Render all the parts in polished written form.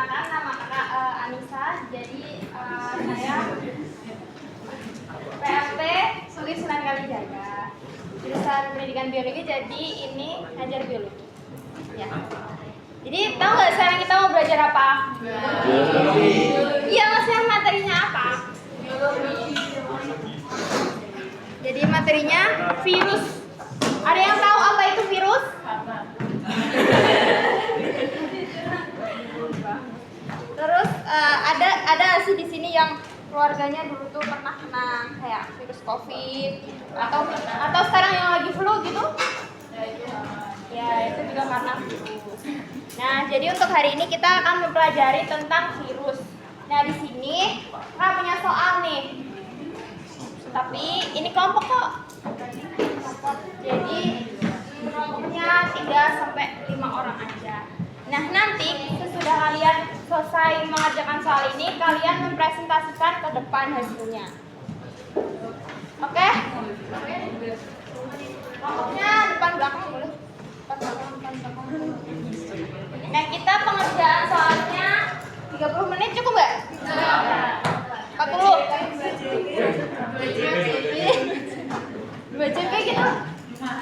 Perkenalkan, nama Anissa. Jadi saya PLT Suri Sunan Kalijaga, jurusan pendidikan biologi. Jadi ini ngajar biologi. Ya. Jadi tahu nggak sekarang kita mau belajar apa? Biologi. Iya, maksudnya materinya apa? Biologi. Jadi materinya virus. Ada yang tahu apa itu virus? Terus ada sih di sini yang keluarganya dulu tuh pernah kena kayak virus COVID atau sekarang yang lagi flu gitu? Ya, itu juga karena virus. Nah, jadi untuk hari ini kita akan mempelajari tentang virus. Nah, di sini kita punya soal nih. Tapi ini kelompok kok. Jadi kelompoknya 3 sampai 5 orang aja. Nah, nanti sesudah kalian selesai mengerjakan soal ini, kalian mempresentasikan ke depan hasilnya. Oke? Kelompoknya depan belakang boleh? Depan belakang. Nah, kita pengerjaan soalnya 30 menit cukup nggak? 40? 2 JP gitu?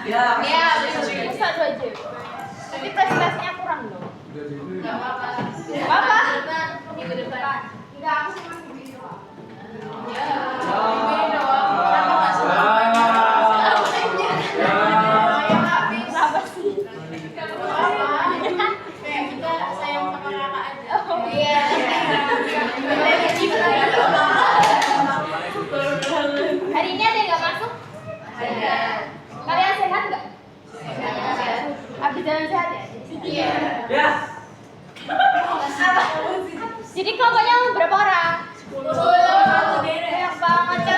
Ya, bisa 2 JP. Tapi presentasinya kurang dong. Gak apa-apa. Minggu depan. Enggak, aku cuma minggu doang. Kenapa sih? Kayak kita sayang sama kakak aja. Oh iya. Hari ini ada yang nggak masuk? Ada. Kalian sehat nggak? Sehat. Habis jalan sehat ya? Iya. Ya. Jadi kelompoknya berapa orang? 10. Banyak banget. 3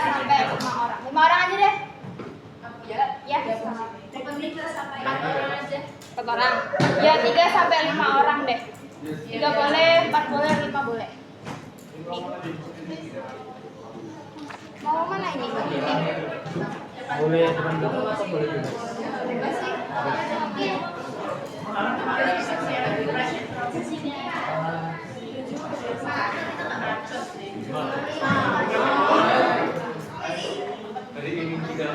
sampai 5 orang. 5 orang aja deh. Ya. 4 orang aja. 4 orang. Ya, 3 sampai 5 orang deh. 3 boleh, 4 boleh, 5 boleh. Nih. Mau mana ini? Boleh teman belakang atau boleh juga? Dari ini juga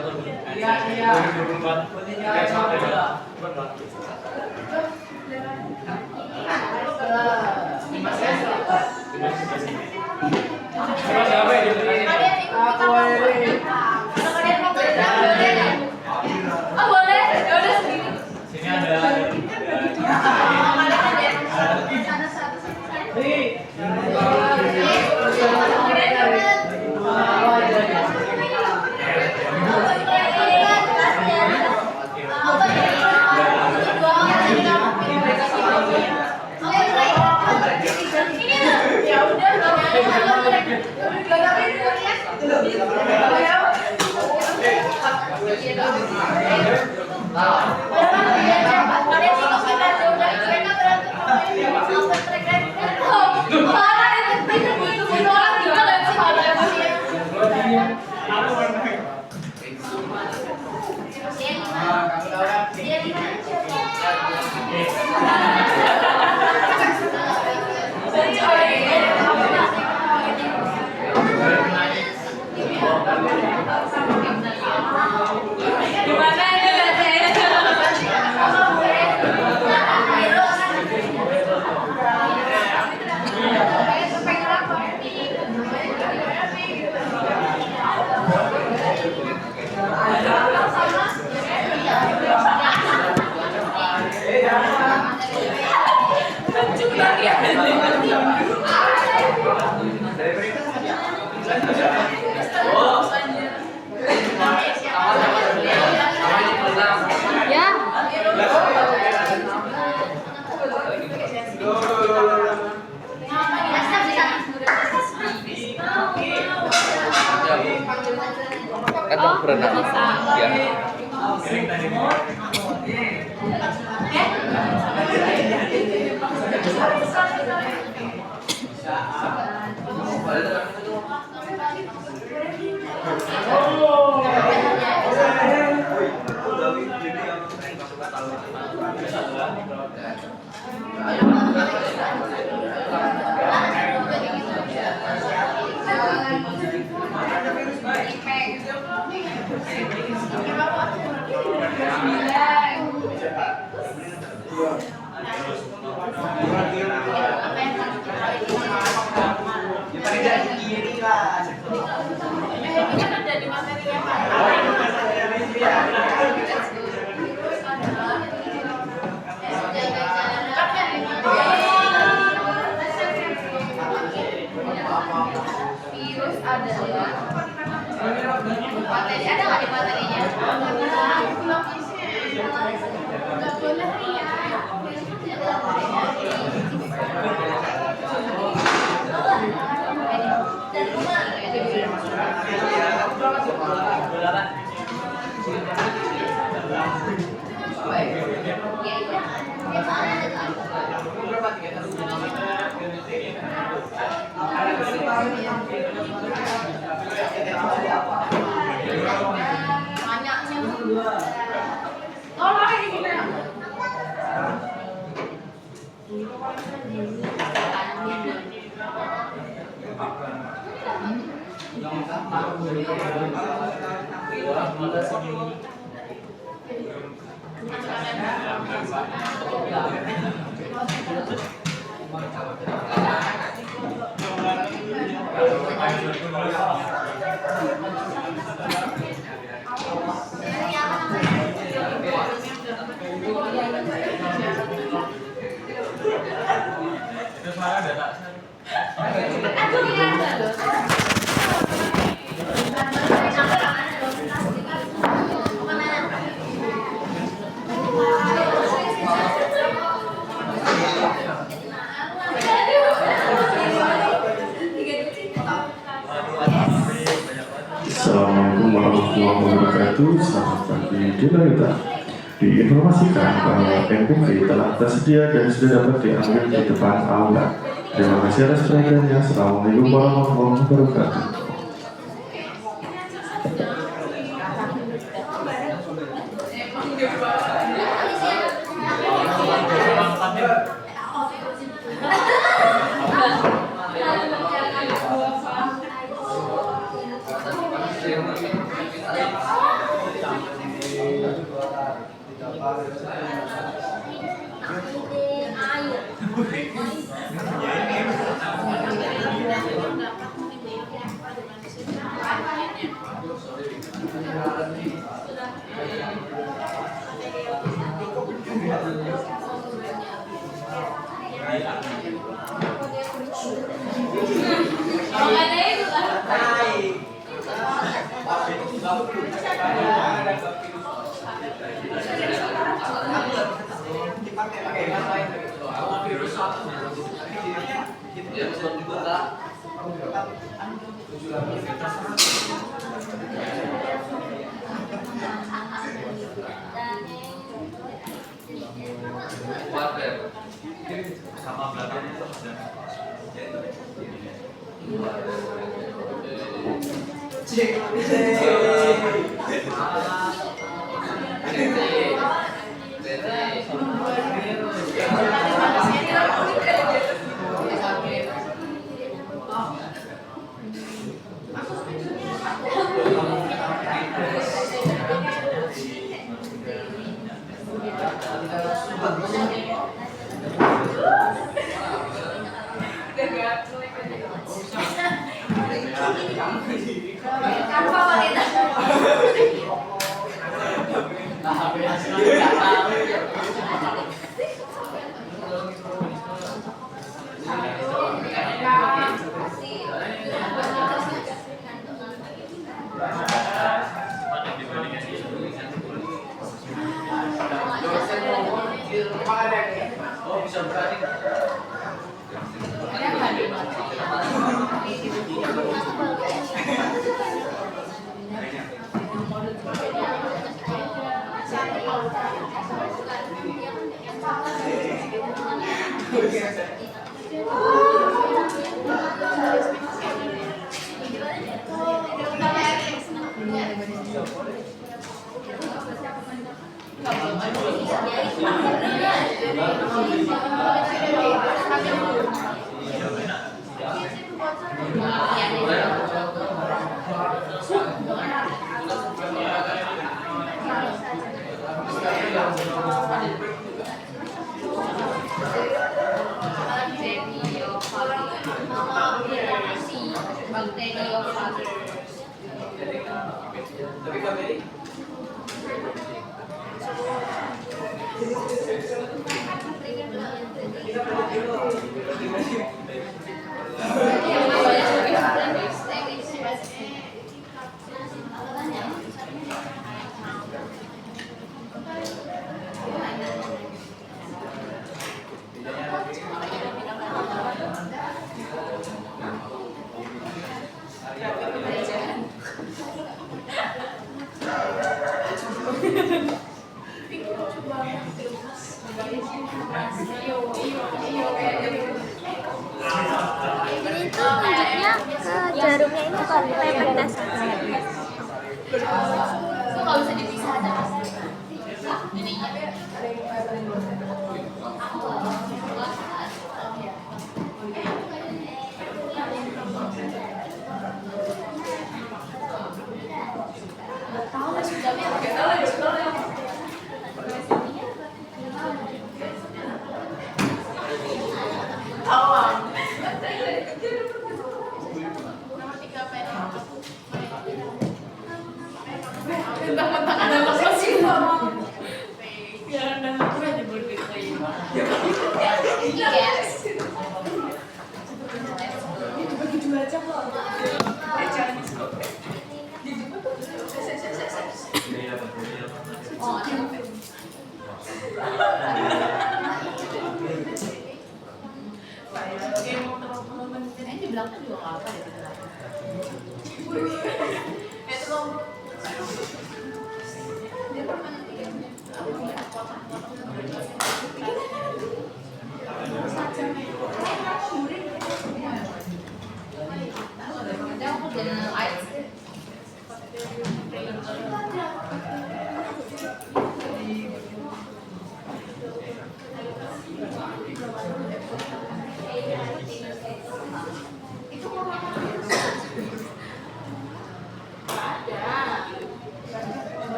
iya 2024 sampai Kadang berenang. Ya. Virus adalah materi, ada nggak di materinya? Nggak boleh Assalamualaikum warahmatullahi wabarakatuh. Selamat pagi Dinamita. Diinformasikan bahwa MPV telah tersedia dan sudah dapat diambil di depan aula. Terima kasih atas perhatiannya. Assalamualaikum warahmatullahi wabarakatuh. Sama belakang itu Nggak boleh. Jadi itu lanjutnya ke jarumnya ini kan pepet dasar. Itu nggak bisa dipisah aja mas. Ininya.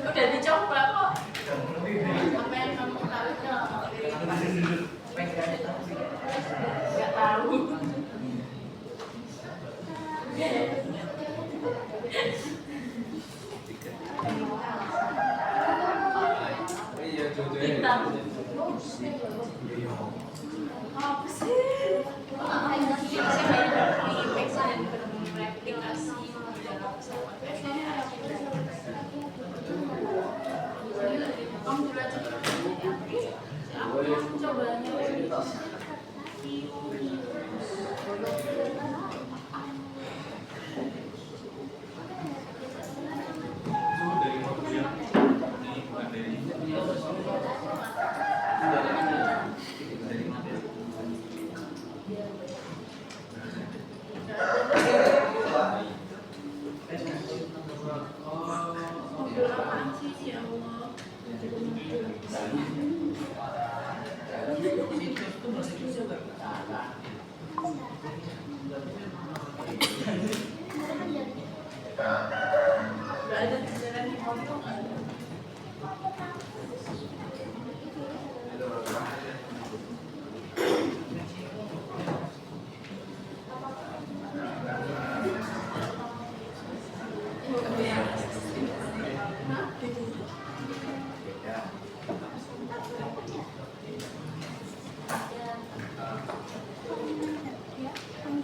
Udah dicoba kok. Apa yang kamu tahu? Nggak tahu. Hitam. Apa sih?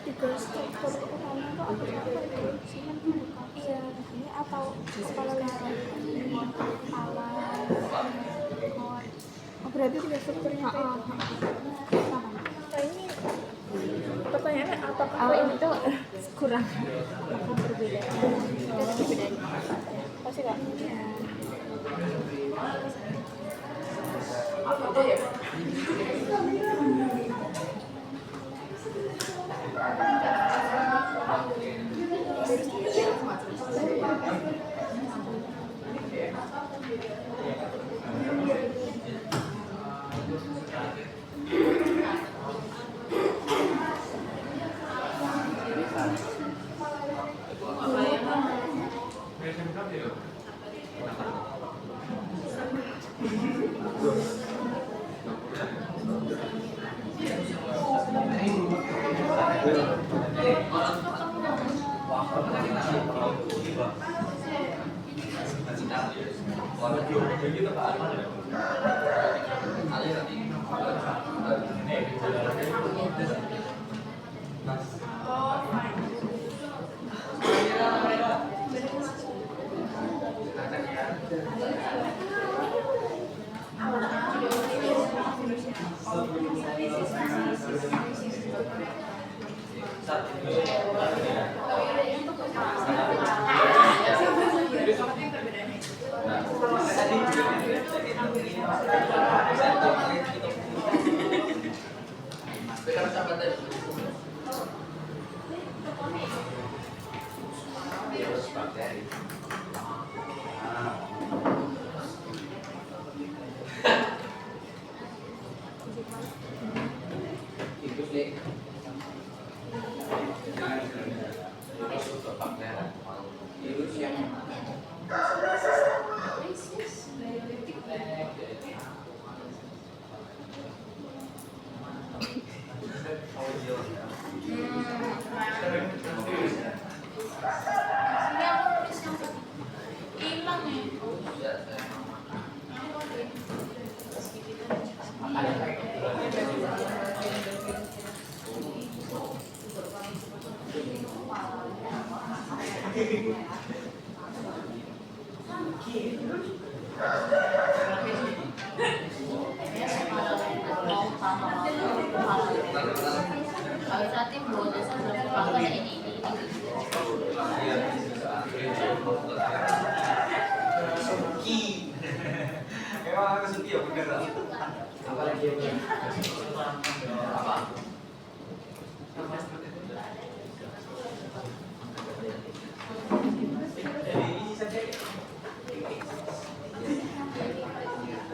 Tiga struktur utama itu apa sih? Iya, ini atau kepala lereng, kepala, ekor. Oh, berarti tiga strukturnya itu. Sama. Nah, ini pertanyaannya apakah ini tuh kurang? Apakah berbeda? Kita berbeda. Pasti kak. Ya. Apa ya?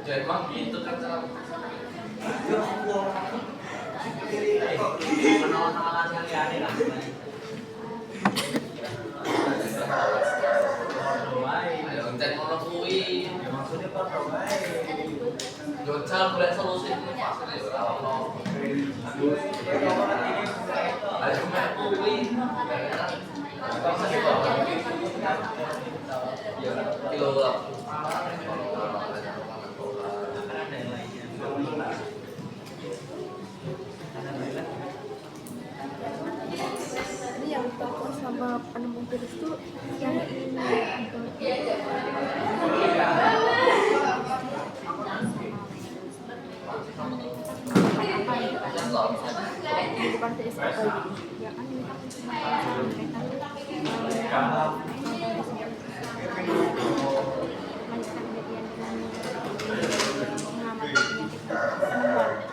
Emang gitu kan cara ayo cari orang kui Jojal boleh solusi ini maksudnya ya Allah ayo main kui kilo Ini yang tokoh sama penemu virus tuh yang ini. Bukan TS apa ya kan ini kan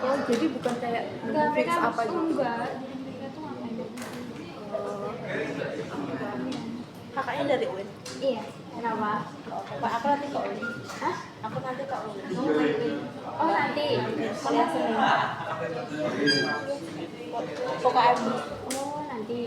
oh jadi bukan kayak fix apa gitu enggak Kakaknya dari UIN. iya kenapa Aku nanti ke UIN. hah Aku nanti ke UIN. oh nanti kuliah Senin UKM. oh nanti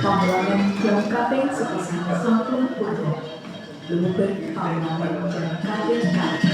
Pengeluaran Jangkabek sebesar 10 puluh. Luber pengeluaran Jangkabek.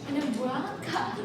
Bener banget kak.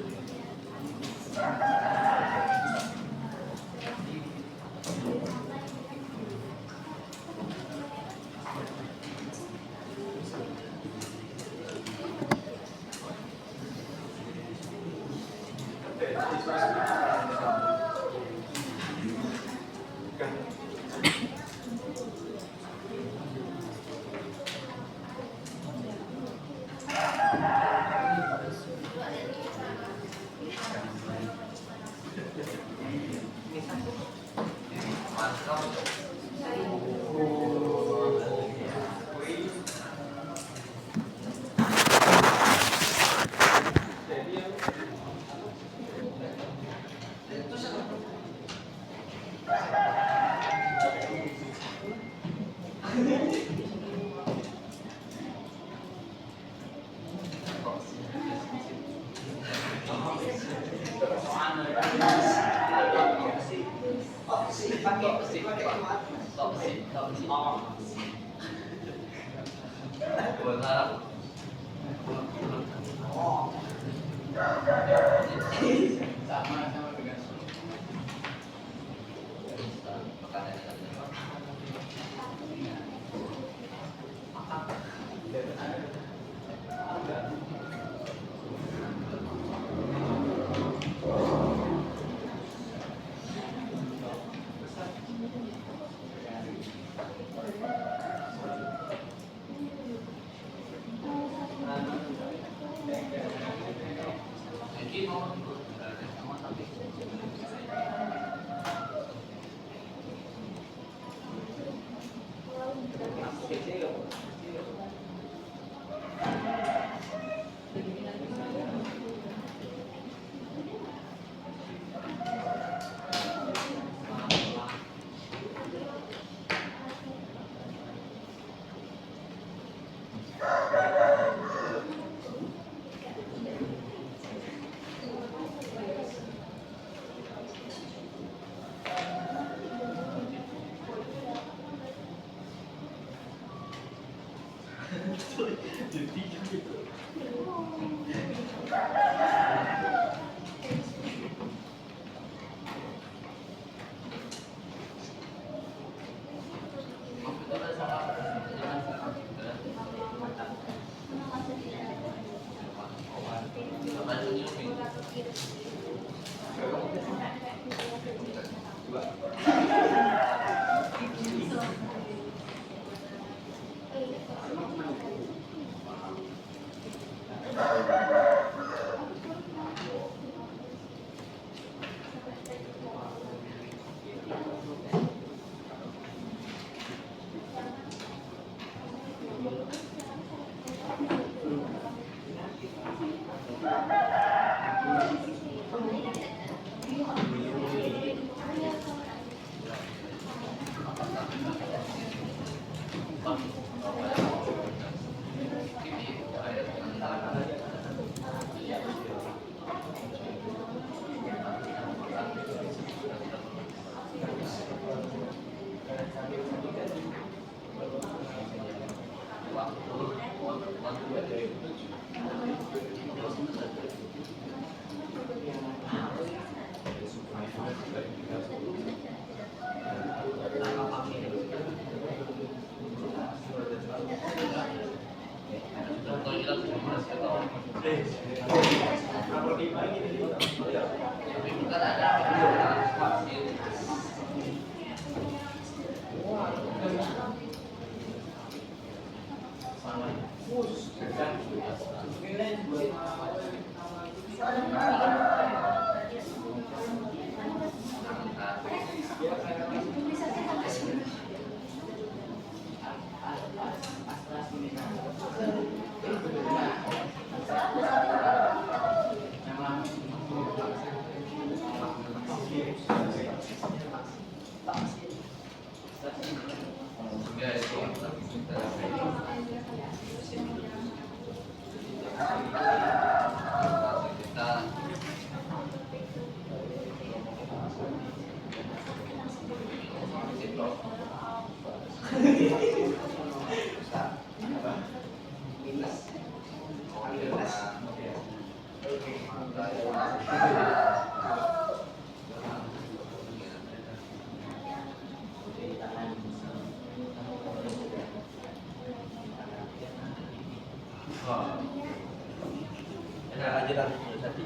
Enak aja lah tadi.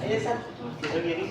Ayo San, kiri.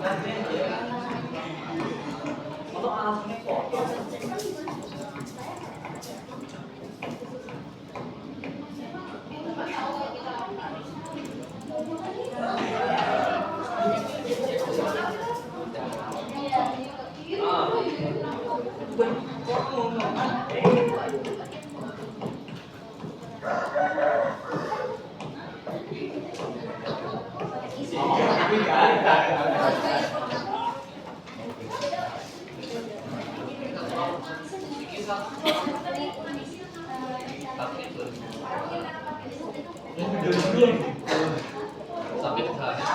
Sampai ke sana.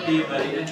Di Bali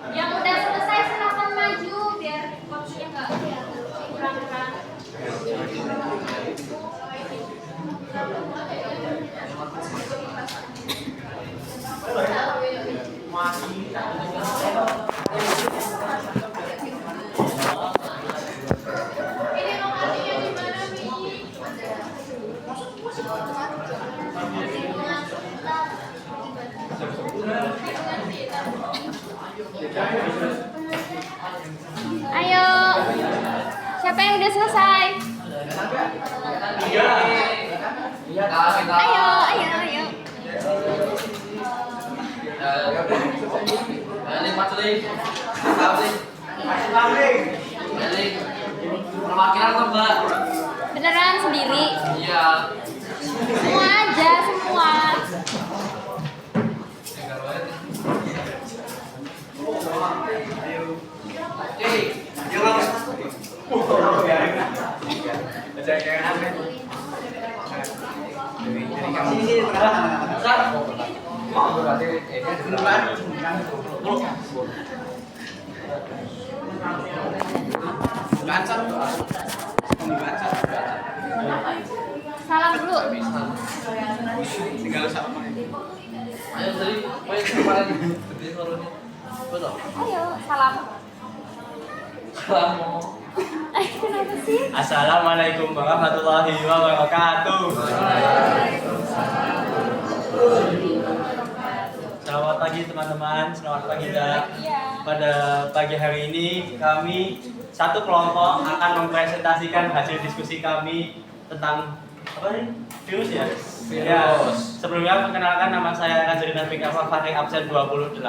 Yang udah selesai silahkan maju biar waktunya nggak. selesai. Iya. Ayo, ayo, ayo. Perwakilan kok Mbak? Beneran sendiri? Iya. Semua aja, semua. Salam dulu. Ayo, salam. Kenapa sih? Assalamualaikum warahmatullahi wabarakatuh. Selamat pagi teman-teman, selamat pagi Dak. Iya. Pada pagi hari ini kami satu kelompok akan mempresentasikan hasil diskusi kami tentang apa nih? Virus ya? Ya. Sebelumnya perkenalkan, nama saya Nazrina Fikar Fahri, absen 28.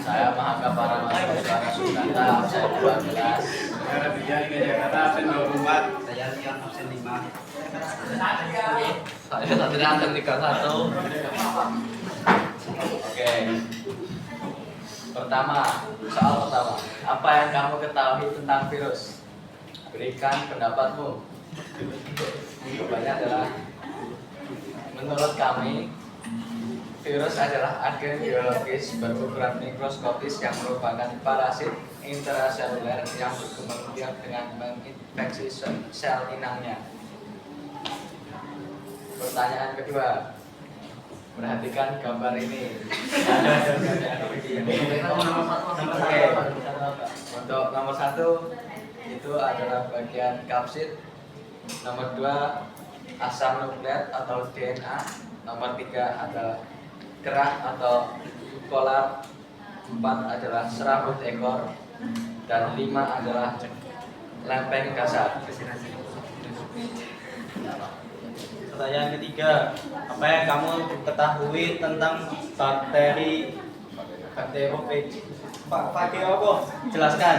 Saya Mahakapara Mahasiswa Suganda, absen 12. Saya Bijan Jakarta, absen 24. Saya Rian, absen 5. Saya Satria, absen 31. Oke. Soal pertama. Apa yang kamu ketahui tentang virus? Berikan pendapatmu. Jawabannya adalah, menurut kami, virus adalah agen biologis berukuran mikroskopis yang merupakan parasit intraseluler yang berkembang biak dengan menginfeksi sel inangnya. Pertanyaan kedua, perhatikan gambar ini. Oke, untuk nomor 1 itu adalah bagian kapsid, nomor 2 asam nukleat atau DNA, nomor 3 adalah kerak atau kolar, 4 adalah serabut ekor, dan 5 adalah lempeng kasar. Pertanyaan ketiga, apa yang kamu ketahui tentang bakteri apa? Jelaskan.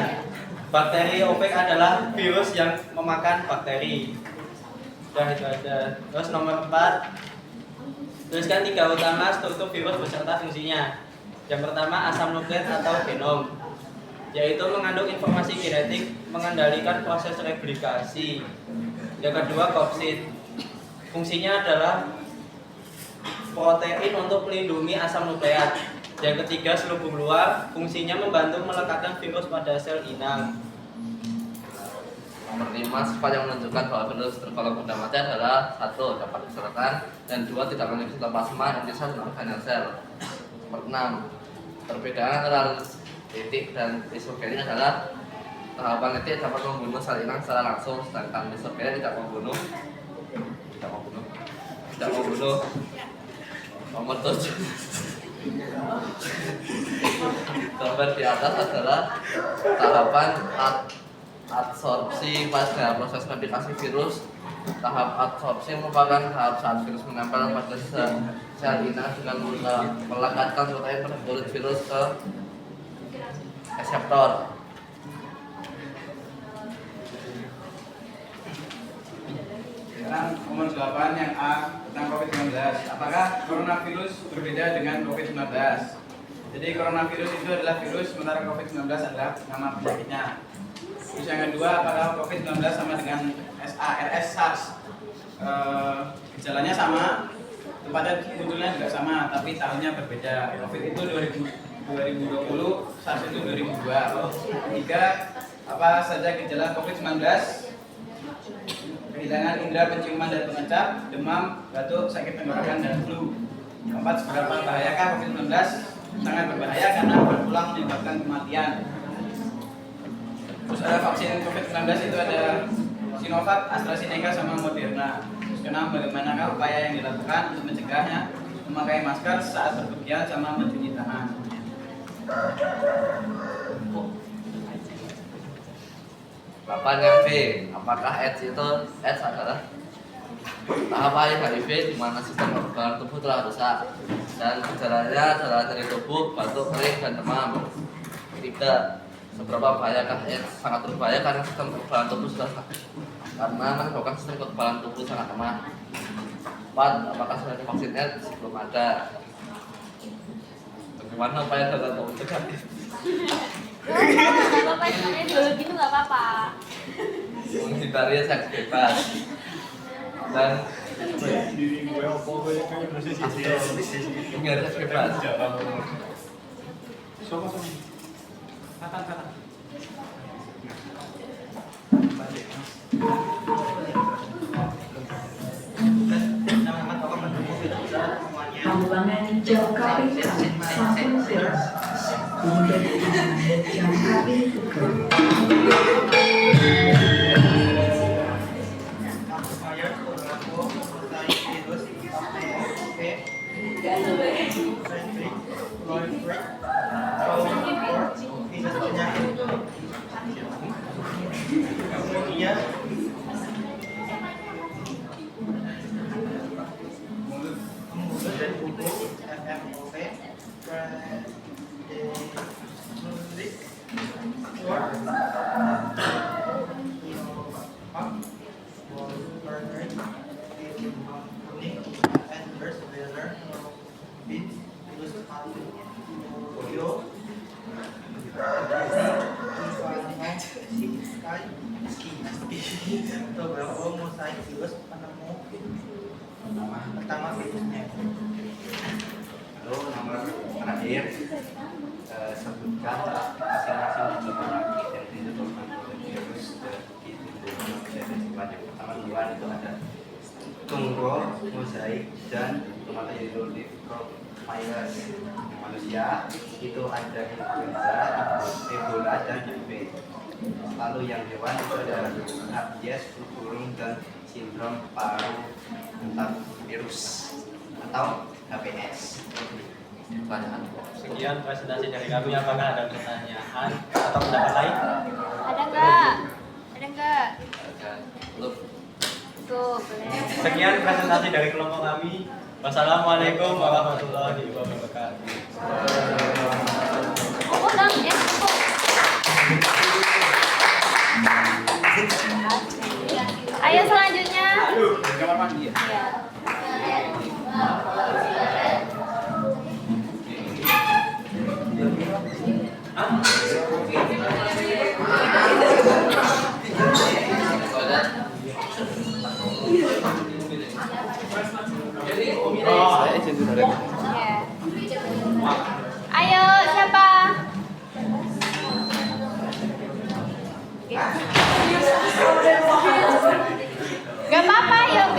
Bakteri adalah virus yang memakan bakteri. Sudah itu ada. Terus nomor 4, tuliskan 3 utama struktur virus beserta fungsinya. Yang pertama, asam nukleat atau genom, yaitu mengandung informasi genetik mengendalikan proses replikasi. Yang kedua, kopsid. Fungsinya adalah protein untuk melindungi asam nukleat. Yang ketiga, selubung luar. Fungsinya membantu melekatkan virus pada sel inang. Nomor 5, sifat yang menunjukkan bahwa virus tergolong benda mati adalah 1. Dapat disertakan, dan 2. Tidak memiliki plasma dan bisa seluruh banyak sel. Nomor 6, perbedaan antara litik dan isogenik adalah tahapan litik dapat membunuh sel inang secara langsung, sedangkan isogenik tidak membunuh. Nomor 7, gambar di atas adalah tahapan adsorpsi pada proses replikasi virus. Tahap adsorpsi merupakan tahap saat virus menempel pada sel inang dengan melekatkan protein pada kulit virus ke reseptor. Sekarang nomor 8 yang A tentang COVID-19. Apakah coronavirus berbeda dengan COVID-19? Jadi coronavirus itu adalah virus, sementara COVID-19 adalah nama penyakitnya. Terus yang kedua, apakah COVID-19 sama dengan SARS? Gejalanya sama, tempatnya munculnya juga sama, tapi tahunnya berbeda. COVID itu 2020, SARS itu 2002. Tiga, apa saja gejala COVID-19? Kehilangan indera penciuman dan pengecap, demam, batuk, sakit tenggorokan, dan flu. Keempat, seberapa bahayakah COVID-19? Sangat berbahaya karena berulang menyebabkan kematian. Terus ada vaksin COVID-19 itu ada Sinovac, AstraZeneca, sama Moderna. Terus keenam, bagaimanakah upaya yang dilakukan untuk mencegahnya? Memakai masker saat berpergian sama mencuci tangan. 8 yang B, apakah AIDS adalah tahapan HIV di mana sistem kekebalan tubuh telah rusak dan gejalanya adalah nyeri tubuh, batuk, kering, dan demam. 3. Seberapa bahayakah AIDS? Sangat berbahaya karena sistem kekebalan tubuh sudah menyebabkan sistem kekebalan tubuh sangat lemah. 4. Apakah sudah divaksin AIDS? Belum ada. Bagaimana upaya dalam mencegah AIDS? Gak apa-apa, sebenarnya dulu gitu gak apa-apa. Menghindari seks bebas dan menghindari seks bebas. Pengulangan jam kabin sampul virus. Kemudian jam kabin pertama virusnya. Lalu nomor terakhir sebutkan masing-masing jenis penyakit yang disebabkan oleh virus di tubuh manusia. Yang pertama duluan itu ada tunggal, mosaik, dan virus. Manusia itu ada influenza, Ebola, dan HIV. Lalu yang hewan itu ada rabies, flu burung, dan sindrom paru antar virus atau HPS. Pertanyaan. Sekian presentasi dari kami. Apakah ada pertanyaan atau pendapat lain? Ada nggak? Ada nggak? Belum. Tuh, boleh. Sekian presentasi dari kelompok kami. Wassalamualaikum warahmatullahi wabarakatuh. Oh, dong, ya, tuh. Ayo selanjutnya. Kamar mandi ya? Iya. Saya izin dulu. Iya. Ayo, siapa? Gak apa-apa, yuk.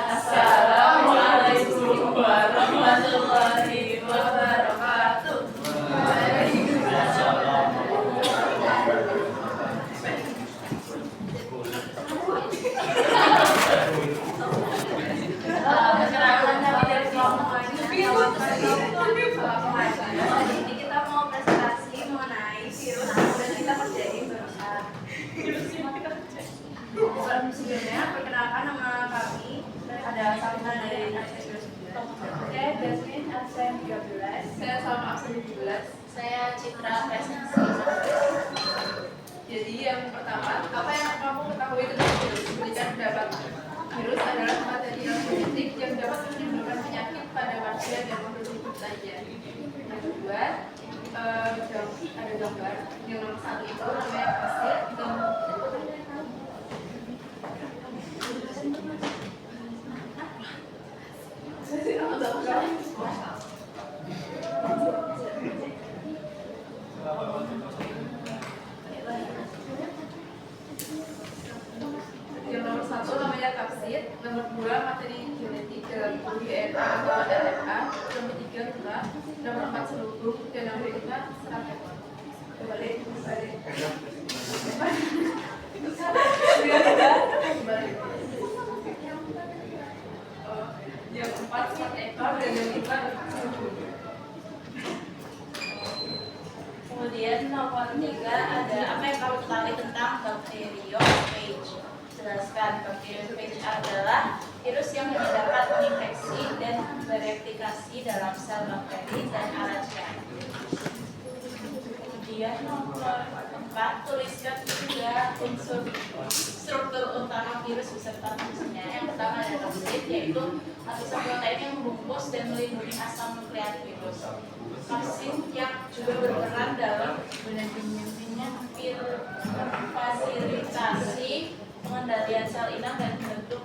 Assalamualaikum warahmatullahi wabarakatuh. Ini kita mau presentasi mengenai virus yang sudah kita kerjain barusan. Sebelumnya perkenalkan nama kami ada Salma dari absen 12. Saya Jasmine absen 13. Saya Salma absen 12. Saya Citra absen 11. Jadi yang pertama, apa yang kamu ketahui tentang virus? Berikan pendapat. Virus adalah material genetik yang dapat menimbulkan penyakit pada manusia dan makhluk hidup saja. Yang kedua, ada gambar. Yang nomor 1 itu namanya pasir. Yang nomor 1 namanya kapsid, nomor 2 materi genetik dalam tubuh DNA atau RNA, nomor 3 gula, nomor 4 selubung, dan nomor 5 serat hewan. Kembali. Yang 4 serat ekor dan yang 5 selubung. Kemudian nomor 3 ada apa yang kamu ketahui tentang bacteriophage. Jelaskan. Bacteriophage adalah virus yang dapat menginfeksi dan bereplikasi dalam sel bakteri dan archaea. Kemudian nomor 4 tuliskan juga unsur struktur utama virus beserta fungsinya. Yang pertama ada kapsid, yaitu lapisan protein yang membungkus dan melindungi asam nukleat virus. Vaksin yang juga berperan dalam fasilitasi pengendalian sel inang dan bentuk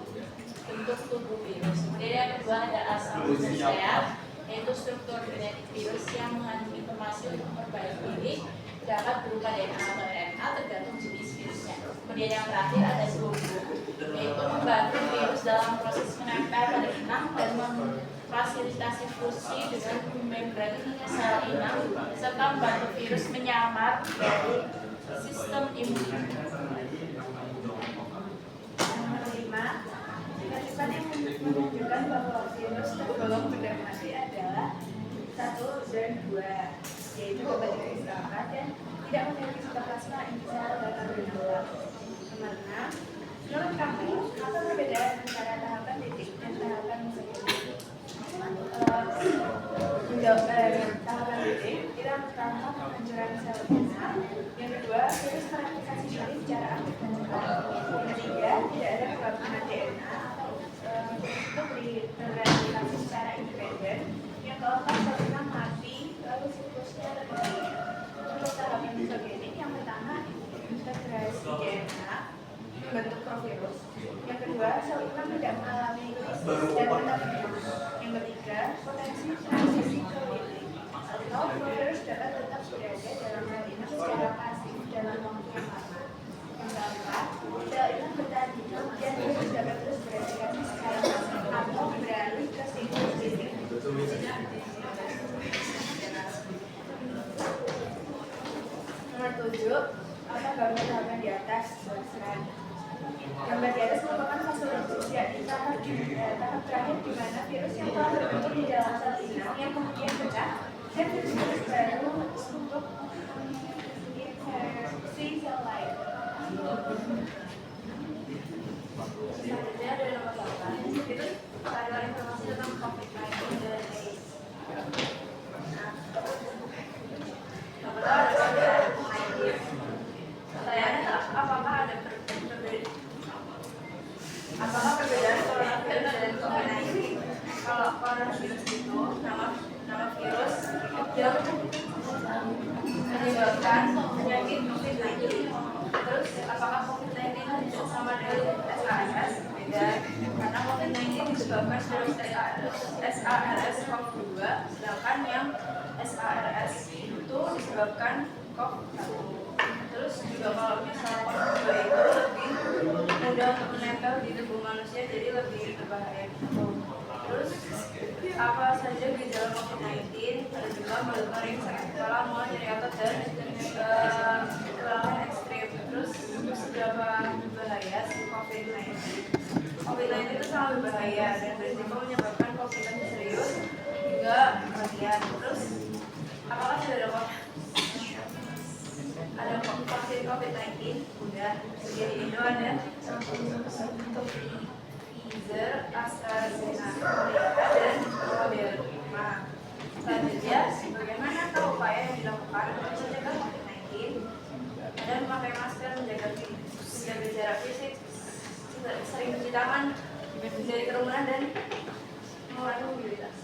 tubuh virus. Kemudian yang kedua ada asam nukleat, yaitu struktur genetik virus yang mengandung informasi untuk memperbaiki diri, dapat berupa DNA atau RNA tergantung jenis virusnya. Kemudian yang terakhir ada selubung, yaitu membantu virus dalam proses menempel pada inang dan memfasilitasi fusi dengan membran sel inang serta membantu virus menyamar dari sistem imun. Nomor 5, kehidupan yang menunjukkan bahwa virus tergolong benda mati adalah 1 dan 2, yaitu dapat diistirahat dan tidak memiliki sitoplasma, intisel, dan organel. Nomor 6, menurut kamu, apa perbedaan antara tahapan titik dan tahapan mesogenik? Menjawab tahapan titik, kita pertama penghancuran sel inang, yang kedua virus mereplikasi diri secara aktif dan cepat, yang ketiga tidak ada kegabungan DNA untuk direplikasi secara independen, yang keempat sel inang mati lalu siklusnya terhenti. Untuk tahapan mesogenik, yang pertama integrasi DNA membentuk provirus, yang kedua sel inang tidak mengalami krisis dan tetap hidup, yang ketiga potensi transisi ke lirik atau provirus dapat tetap berada dalam sel inang secara pasif dalam waktu yang lama, yang keempat sel inang bertahan hidup dan virus dapat terus bereplikasi secara pasif atau beralih ke siklus lirik. Nomor 7, apa gambar tahapan di atas? Jelaskan. Gambar di atas merupakan fase logis, yakni tahap terakhir di mana virus yang telah terbentuk di dalam sel inang yang kemudian pecah dan virus baru untuk infeksi sel lain. Selanjutnya ada nomor 8, itu adalah informasi tentang COVID-19 dan AIDS. Nomor 2 ada COVID-19. Pertanyaannya adalah apakah perbedaan coronavirus dan COVID-19? Kalau coronavirus itu nama virus yang menyebabkan penyakit COVID-19. Terus apakah COVID-19 sama dengan SARS? Beda, karena COVID-19 disebabkan virus SARS-CoV-2, sedangkan yang SARS itu disebabkan COVID-1. Terus juga kalau misalnya COVID-2 itu lebih mudah untuk menempel di tubuh manusia, jadi lebih berbahaya. Terus apa saja gejala COVID-19? Ada juga batuk kering, sakit kepala, mual, nyeri otot, dan kelelahan ekstrim. Terus seberapa berbahaya si COVID-19? COVID-19 itu sangat berbahaya dan berisiko menyebabkan komplikasi serius hingga kematian. Terus apakah sudah ada vaksin COVID-19? Udah. Di Indo ada Pfizer, AstraZeneca, dan Moderna. Selanjutnya, bagaimana upaya yang dilakukan untuk mencegah COVID-19? Ada memakai masker, menjaga jarak fisik, sering cuci tangan, menjadi kerumunan, dan mengurangi mobilitas.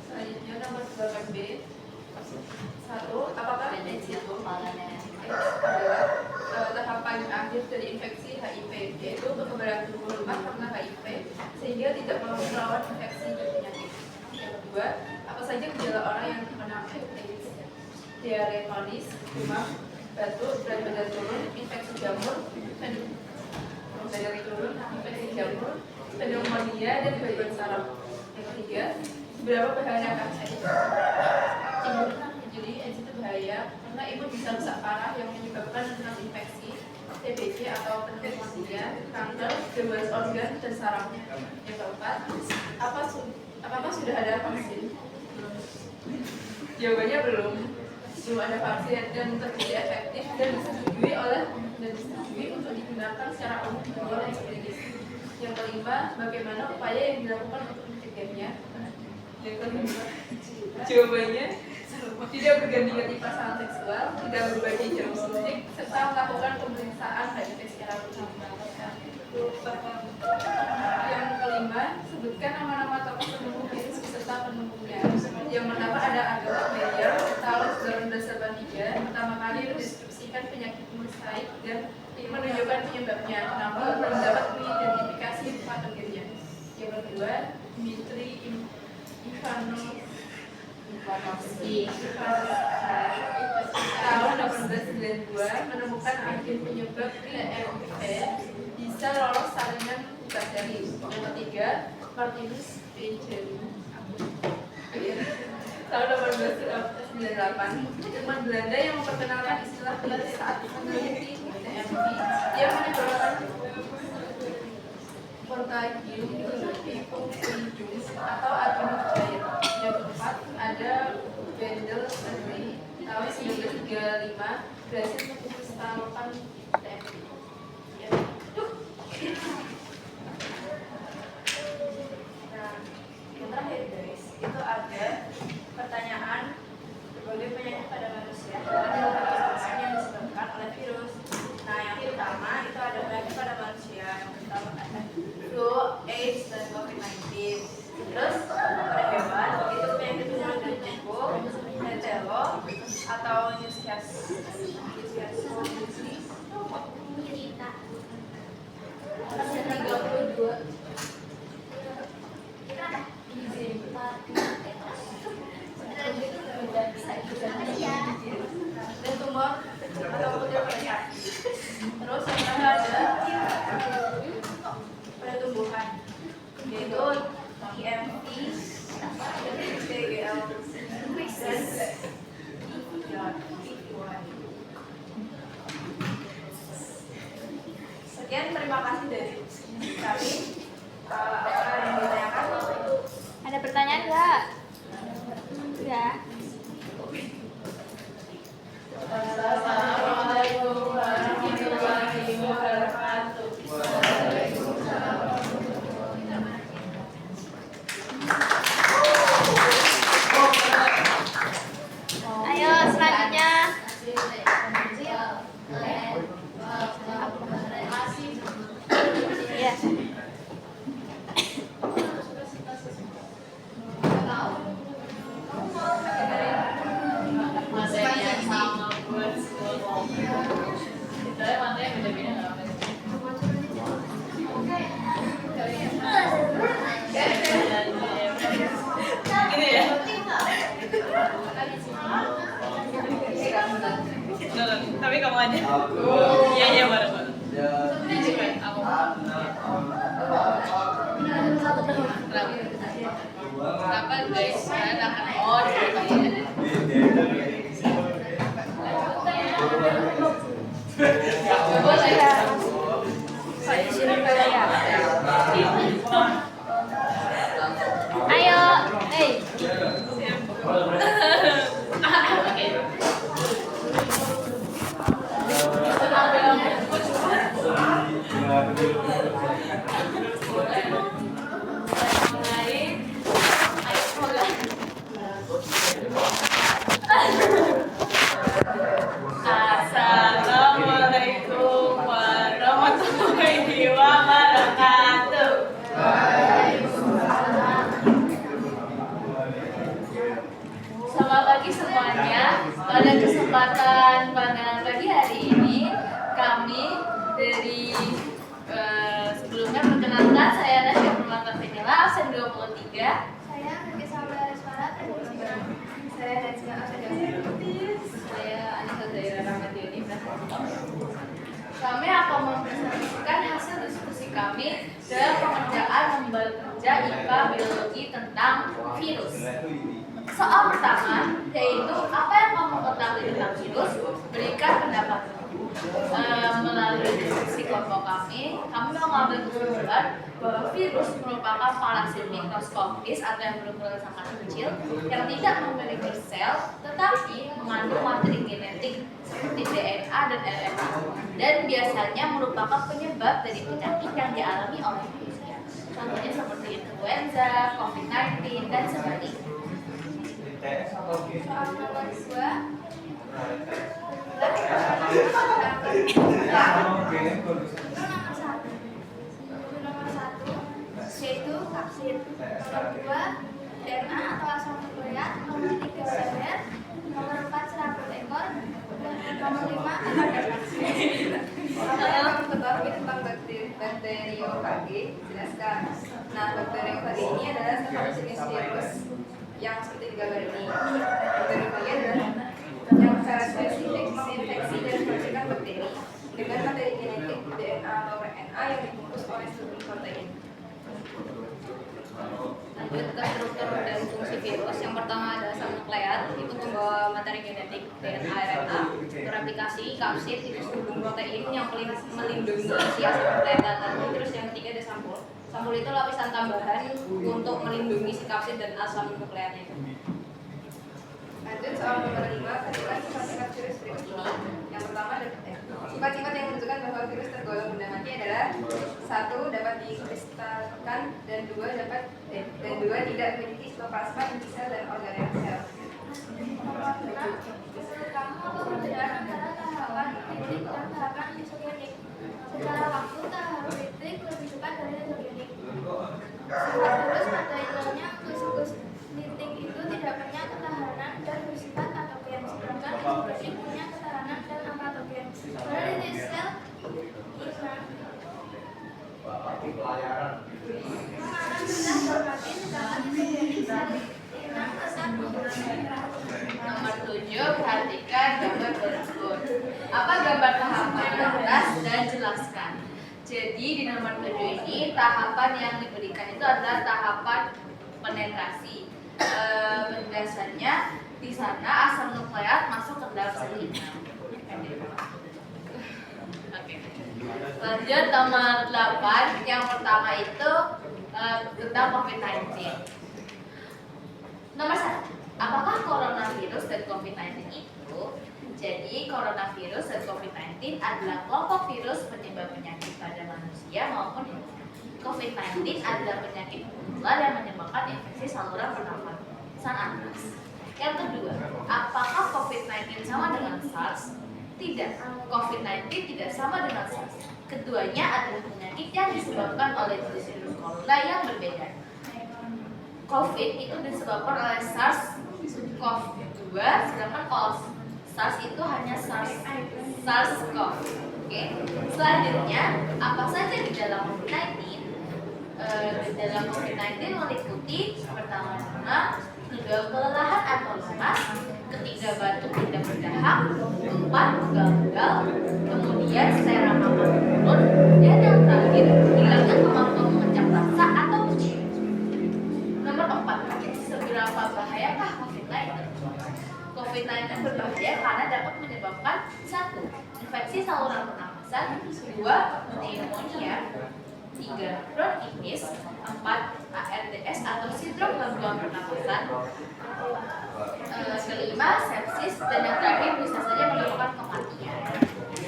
Selanjutnya nomor 8B. Satu, apakah AIDS adalah tahapan akhir dari infeksi HIV, yaitu kekebalan tubuh lemah karena HIV sehingga tidak mampu melawan infeksi penyakit. Yang kedua, apa saja gejala orang yang terkena AIDS? Diare kronis, demam, batuk, berat badan turun, infeksi jamur, pneumonia, dan gangguan saraf. Yang ketiga, seberapa bahayakah AIDS? Jadi AIDS itu bahaya karena imun bisa rusak parah yang menyebabkan infeksi, TBC atau pneumonia, kanker, gangguan organ dan saraf. Yang keempat, apakah sudah ada vaksin? Jawabannya belum ada vaksin dan terbukti efektif dan disetujui untuk digunakan secara umum di luar klinis. Yang kelima, bagaimana upaya yang dilakukan untuk mencegahnya? Yang kelima, jawabannya tidak berganti-ganti pasangan seksual, tidak berbagi jarum suntik, serta melakukan pemeriksaan HIV secara rutin. Yang kelima, sebutkan nama-nama tokoh penemuh virus beserta penemuhnya. Yang pertama ada Agatha Meyer, tahun 1983, pertama kali mendeskripsikan penyakit mursaik dan menunjukkan penyebabnya. Namun belum dapat mengidentifikasi patogennya. Yang kedua, Dmitri Ivanovsky tahun 1892 menemukan agen penyebab HIV bisa lolos salinan bakteri. Yang ketiga, Martinus Beijeri tahun 1898, ilmuwan Belanda yang memperkenalkan istilah virus saat meneliti TMV yang menyebabkan Contagium Picum atau atomic cair. Yang keempat ada Wendell Berry tahun 1935 berhasil mengkristalokan TMV. Nah, yang terakhir guys, itu ada pertanyaan berbagai penyakit pada manusia yang disebabkan oleh virus. Nah, yang pertama itu ada penyakit pada manusia. Yang pertama ada flu, AIDS, dan COVID-19. Terus pada hewan itu penyakit menular dari tubuh, hetero atau newscast. Dan tumor atau kutil pada kaki. Terus yang ada pada tumbuhan, yaitu IMV, TGL, dan sekian, terima kasih dari kami. Apa yang ditanyakan? Ada pertanyaan nggak? Enggak. Assalamualaikum warahmatullahi wabarakatuh. Ayo selanjutnya. Ya. Materi yang sama buat sekolah. Kita materi beda-beda nggak apa-apa. Gini ya. Tapi kamu aja. Iya iya bareng-bareng. Kenapa guys? Saya akan Ayo, Assalamualaikum warahmatullahi wabarakatuh. Selamat pagi semuanya. Pada kesempatan pandangan pagi hari ini, kami dari sebelumnya perkenalkan, saya Nasya Permata Venila, absen 23. Saya Riki Sabda Resmara, saya Najma Afsada. Saya Anissa Zaira Rahmadiani. Kami akan mempresentasikan hasil diskusi kami dalam pengerjaan lembar kerja IPA Biologi tentang virus. Soal pertama, yaitu apa yang kamu ketahui tentang virus, berikan pendapat. Melalui diskusi kelompok kami mengambil kesimpulan bahwa virus merupakan parasit mikroskopis atau yang berukuran sangat kecil yang tidak memiliki sel tetapi mengandung materi genetik seperti DNA dan RNA dan biasanya merupakan penyebab dari penyakit yang dialami oleh manusia. Contohnya seperti influenza, COVID-19 dan sebagainya. Soal nomor 2. Nomor 1 yaitu vaksin. Nomor 2 DNA atau asam nukleat. Nomor 3 seller. Nomor 4 serabut ekor. Nomor 5 adaptasi. Apa yang kamu ketahui tentang bakteriofagi? Jelaskan. Nah, bakteriofagi ini adalah salah satu jenis virus yang seperti digambar ini. Bakteriofagi adalah yang secara spesifik menginfeksi dan mematikan bakteri dengan materi genetik DNA atau RNA yang dibungkus oleh struktur protein. Lanjut ke struktur dan fungsi virus. Yang pertama adalah asam nukleat, itu membawa materi genetik DNA RNA. Beraplikasi kapsid itu struktur protein yang melindungi manusia seperti tadi. Terus yang ketiga ada sampul. Sampul itu lapisan tambahan untuk melindungi si kapsid dan asam nukleatnya itu. Lanjut soal nomor 5, katakan sifat-sifat virus berikut ini. Yang pertama, sifat-sifat yang menunjukkan bahwa virus tergolong benda mati adalah 1. Dapat dikristalkan dan 2 tidak memiliki sitoplasma, inti sel dan organel sel. Nomor 6. Menurut kamu apa perbedaan antara tahapan kritik dan tahapan isogenik? Secara waktu tahapan kritik lebih cepat dari isogenik. Sifat virus pada intinya siklus kritik itu tidak punya ketahanan dan bersifat patogen, sedangkan isogenik punya ketahanan dan apatogen. Pada titik sel mengarah rendah hormati, sedangkan isogenik sel inang tetap menggunakan. Nomor 7, perhatikan gambar berikut. Apa gambar tahapan di atas dan jelaskan. Jadi di nomor 7 ini tahapan yang diberikan itu adalah tahapan penetrasi. Penjelasannya di sana asam nukleat masuk ke dalam sel inang. Oke. Lanjut nomor 8, yang pertama itu tentang COVID-19. Nomor 1, apakah coronavirus dan COVID-19 itu? Jadi coronavirus dan COVID-19 adalah kelompok virus penyebab penyakit pada manusia maupun hewan. COVID-19 adalah penyakit menular yang menyebabkan infeksi saluran pernafasan atas. Yang kedua, apakah COVID-19 sama dengan SARS? Tidak, COVID-19 tidak sama dengan SARS. Keduanya adalah penyakit yang disebabkan oleh jenis virus corona yang berbeda. COVID itu disebabkan oleh SARS-CoV-2, sedangkan kalau SARS itu hanya SARS-CoV. Oke. Selanjutnya, apa saja di dalam COVID-19? Di dalam COVID-19 meliputi pertama-tama kelelahan atau lemas, ketiga batuk tidak berdahak, 4 pegal-pegal, kemudian selera makan menurun, dan yang terakhir hilangnya kemampuan mengucap rasa atau mencium. Nomor 4, seberapa bahayakah COVID-19? COVID-19 berbahaya karena dapat menyebabkan 1. Infeksi saluran pernafasan, 2. Pneumonia, 3. bronkitis, 4. ARDS atau sindrom gangguan pernafasan, kelima sepsis, dan yang terakhir bisa saja menyebabkan kematian.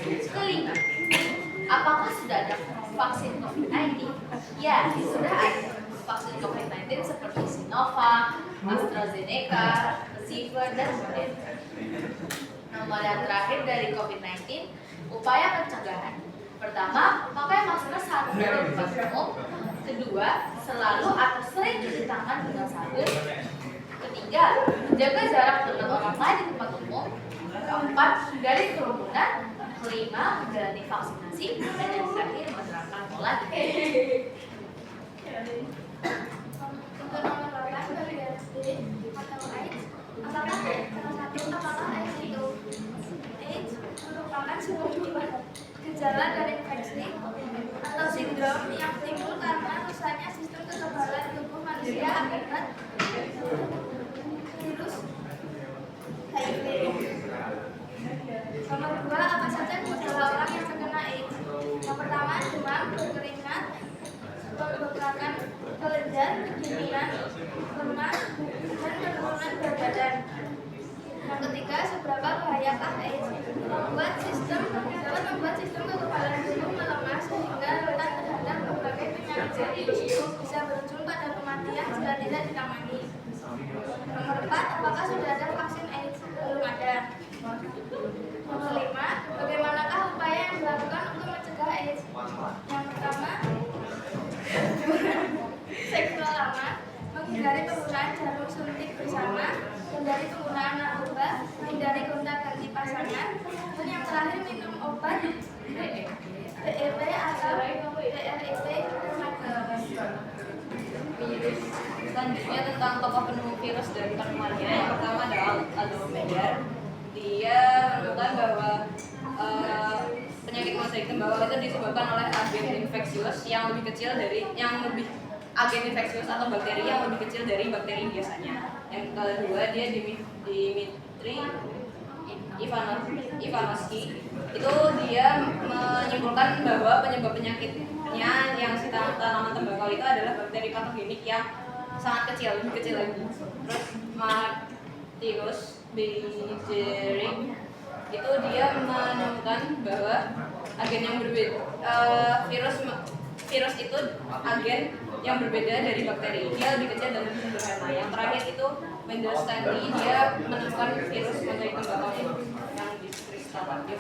Kelima, apakah sudah ada vaksin COVID-19? Ya, sudah ada vaksin COVID-19 seperti Sinovac, AstraZeneca, Pfizer, dan Moderna. Nomor yang terakhir dari COVID-19, upaya pencegahan. Pertama, pakai masker saat berada di tempat umum. Kedua, selalu atau sering cuci tangan dengan sabun. Ketiga, jaga jarak dengan orang lain di tempat umum. keempat, hindari kerumunan. Kelima, menjalani vaksinasi. Dan yang terakhir, menerapkan pola hidup. Untuk nomor 8, varian D atau AIDS. Apakah AIDS itu? AIDS merupakan sebuah gejala dari infeksi atau sindrom yang timbul karena rusaknya sistem kekebalan tubuh manusia akibat virus HIV. Nomor 2, apa saja gejala orang yang terkena AIDS? Yang pertama, demam, berkeringat, pembengkakan kelenjar, kedinginan, lemas, dan penurunan berat badan. Yang ketiga, seberapa bahayakah AIDS? Dapat membuat sistem kekebalan tubuh melemah sehingga rentan terhadap berbagai penyakit serius. Bisa berujung pada kematian jika tidak ditangani. Nomor 4, apakah sudah ada vaksin AIDS? Belum ada. Nomor 5, bagaimanakah upaya yang dilakukan untuk mencegah AIDS? Yang pertama, seksual aman, menghindari penggunaan jarum suntik bersama, hindari penggunaan narkoba, hindari gonta-ganti pasangan, dan yang terakhir minum obat PEP atau PREP Virus. Selanjutnya tentang tokoh penemu virus dari penemuannya. Yang pertama adalah Aldo Meyer. Dia menemukan bahwa penyakit mosaik tembakau itu disebabkan oleh agen infeksius yang lebih kecil dari agen infeksius atau bakteri yang lebih kecil dari bakteri biasanya. Yang kedua, dia Dimitri Ivanovsky. Itu dia menyimpulkan bahwa penyebab penyakitnya yang si tanaman tembakau itu adalah bakteri patogenik yang sangat kecil, lebih kecil lagi. Terus Martinus Beijering itu dia menemukan bahwa agen yang berbeda virus itu agen yang berbeda dari bakteri. Dia lebih kecil dan lebih sederhana. Yang terakhir itu Mendel Stanley, dia menemukan virus mosaik tembakau yang dikristalatif.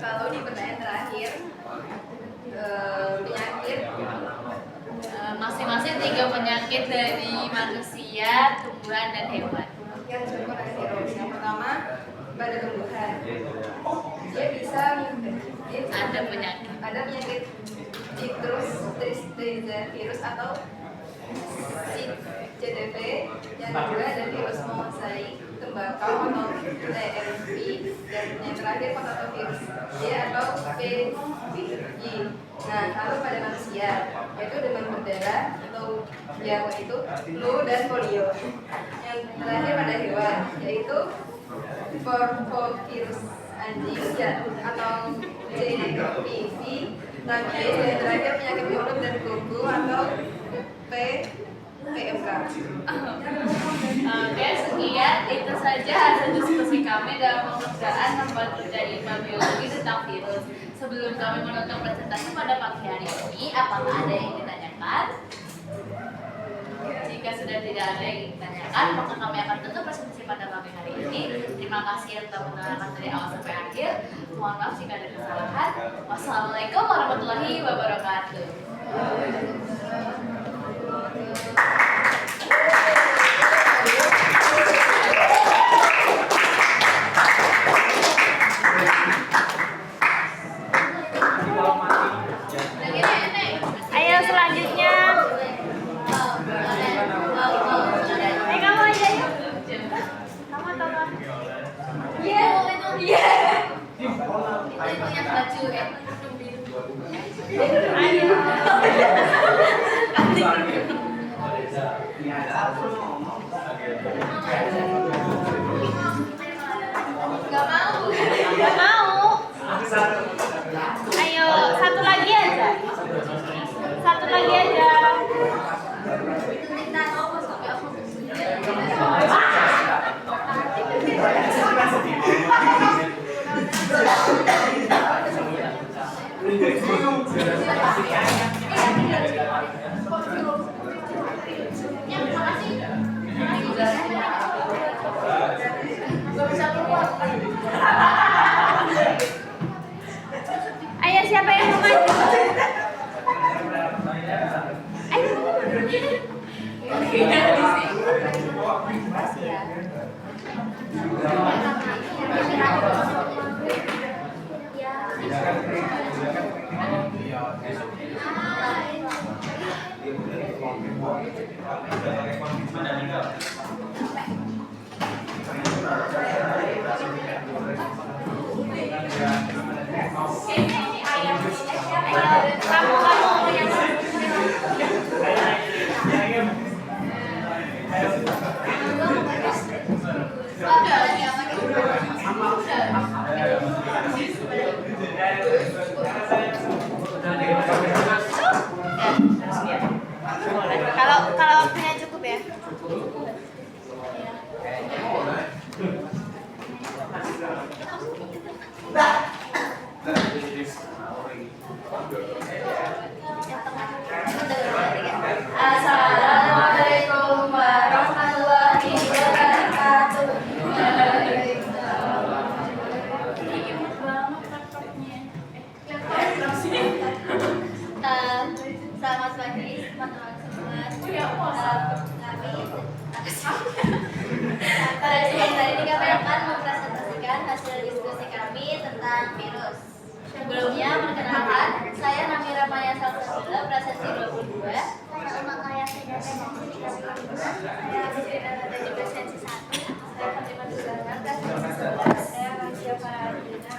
Kalau di pertanyaan terakhir, penyakit Masing-masing 3 penyakit dari manusia, tumbuhan, dan hewan. yang disebut oleh virus. Yang pertama, pada tumbuhan. Dia bisa Ada penyakit. citrus tristiza virus atau CTP. Yang kedua ada virus mosaik tembakau atau TMV, dan yang terakhir potatovirus dia atau PVI. Nah, lalu pada manusia yaitu demam berdarah atau yaitu flu dan polio. Yang terakhir pada hewan yaitu parvovirus anjing ya atau JPV, rabies, dan terakhir penyakit mulut dan kuku atau PMK. Oke, sekian itu saja hasil diskusi kami dalam pengerjaan tempat kerja ilmu biologi tentang virus. Sebelum kami menutup presentasi pada pagi hari ini, apakah ada yang ditanyakan? Jika sudah tidak ada yang ditanyakan, maka kami akan tutup presentasi pada pagi hari ini. Terima kasih yang telah mendengarkan dari awal sampai akhir. Mohon maaf jika ada kesalahan. Wassalamualaikum warahmatullahi wabarakatuh. Ayo selanjutnya. Kamu aja yuk. Kamu atau apa? Iya, itu yang baju Ayo. Gak mau. Ayo, satu lagi aja. yang makasih. Assalamualaikum warahmatullahi wabarakatuh. Selamat pagi teman-teman semua. Pada kesempatan ini kami akan mempresentasikan hasil diskusi kami tentang virus. Sebelumnya perkenalkan, saya Namira Maya Salsabila, presensi 22. Saya Umakaya Seda presensi 35. Saya Rizkyna Nadani presensi 1. Saya Fatimah Duzana presensi 11. Saya Masia Faradina.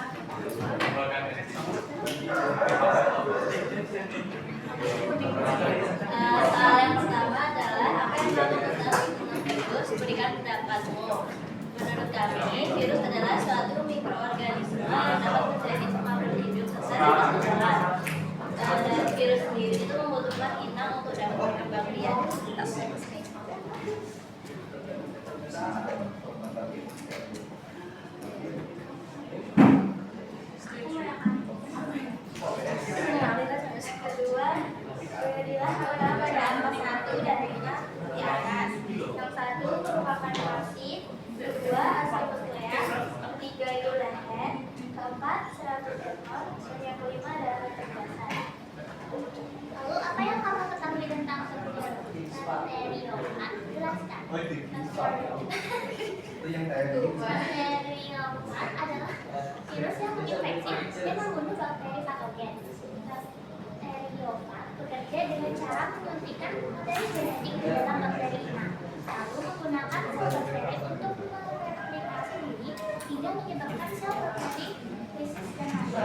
Soal yang pertama adalah apa yang kamu ketahui tentang virus? Berikan pendapatmu. Menurut kami, virus adalah suatu mikroorganisme yang dapat menjadi makhluk hidup sesat di permukaan. Dan virus sendiri itu membutuhkan inang untuk dapat berkembang biak. Kedua, berilah kepada angka 1 dan 5 di atas. Yang 1 merupakan wasit, kedua asal nuklear, ketiga itu leher, keempat 100 ekor, dan yang kelima adalah kecerdasan. Lalu apa yang kamu ketahui tentang bakteriomat? Jelaskan. Bakteriomat adalah virus yang menginfeksi dan membunuh bakteri patogen. Bakteriomat bekerja dengan cara menyuntikkan materi genetik di dalam bakteri inang, lalu menggunakan sel bakteri untuk mereplikasi diri hingga menyebabkan sel bakteri krisis dan mati.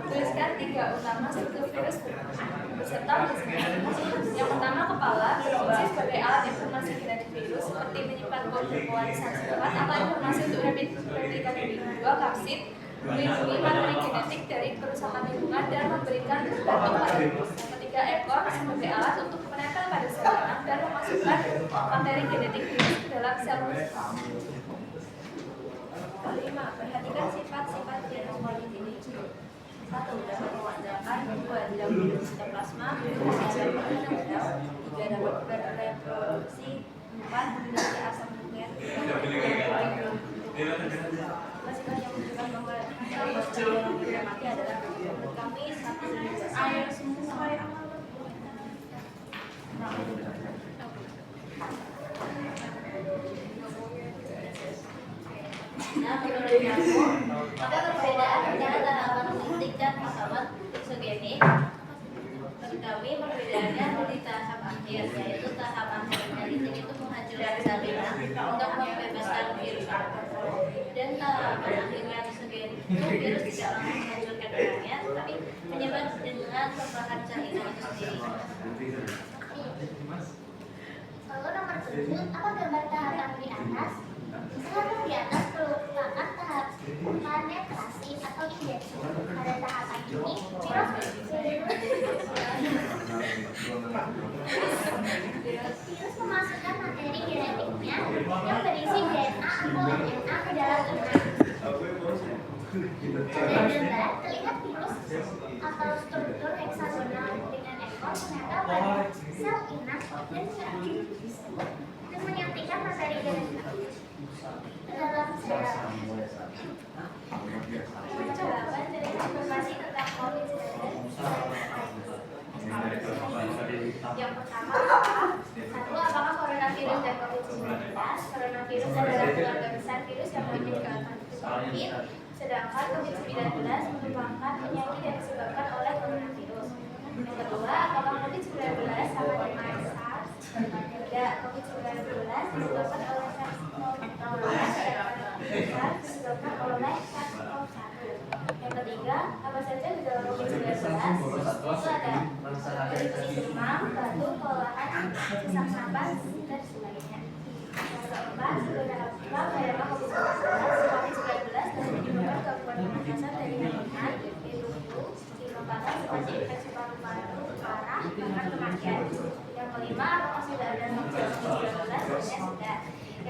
Tuliskan 3 utama struktur virus beserta mengisinya. Yang pertama, kepala berfungsi sebagai alat informasi genetik virus seperti menyimpan kode pewarisan sifat atau informasi untuk replikasi diri. Kedua, kapsid melindungi materi genetik dari kerusakan lingkungan dan memberikan bentuk pada virus. Yang ketiga, ekor sebagai alat untuk menempel pada sel inang dan memasukkan materi genetik virus ke dalam sel. Kelima, perhatikan sifat-sifat genopolitik ini. 1. Dapat mewajarkan, 2. Tidak memiliki sitoplasma, 3. Tidak dapat mengendal, 3. Dapat berreproduksi, 4. Memiliki asam nukleat, 5. Masih banyak menunjukkan bahwa bakteri yang tidak mati adalah menurut kami 1. Air semua yang Nah, menurut kamu, apa perbedaan antara tahapan genetik dan tahapan eksogenik? Menurut kami, perbedaannya ada di tahap akhir, yaitu tahapan genetik itu menghancurkan sel inang untuk membebaskan virus. Dan tahapan akhirnya eksogenik itu virus tidak langsung menghancurkan inangnya, tapi menyebar dengan pembakaran sel inang itu sendiri. Lalu nomor 7, apa gambar tahapan di atas? Tahapan di atas merupakan tahap penetrasi atau injeksi. Pada tahapan ini, virus memasukkan materi genetiknya yang berisi DNA atau RNA ke dalam inang. Pada gambar terlihat virus atau struktur heksagonal dengan ekor menempel pada sel inang dan menyuntikkan materi genetik dalam sel. Jawaban dari informasi tentang COVID-19. Yang pertama, 1. Apakah coronavirus dan COVID-19? Coronavirus adalah keluarga besar virus yang menyebabkan COVID, sedangkan COVID-19 merupakan penyakit yang disebabkan oleh coronavirus. Yang kedua, apakah COVID-19 sama dengan SARS? Tidak, COVID-19 disebabkan oleh SARS-CoV-2 disebabkan oleh SARS-CoV-1. Yang ketiga, apa saja gejala COVID-19? Itu ada nyeri demam, batuk, kelelahan, sesak napas, dan sebagainya. Yang keempat, gejala pada COVID-19 dapat menyebabkan gangguan pernafasan dari yang ringan, yaitu flu, pilek panas, seperti infeksi paru-paru parah, bahkan kematian. Yang kelima, apakah sudah ada gejala COVID-19 dan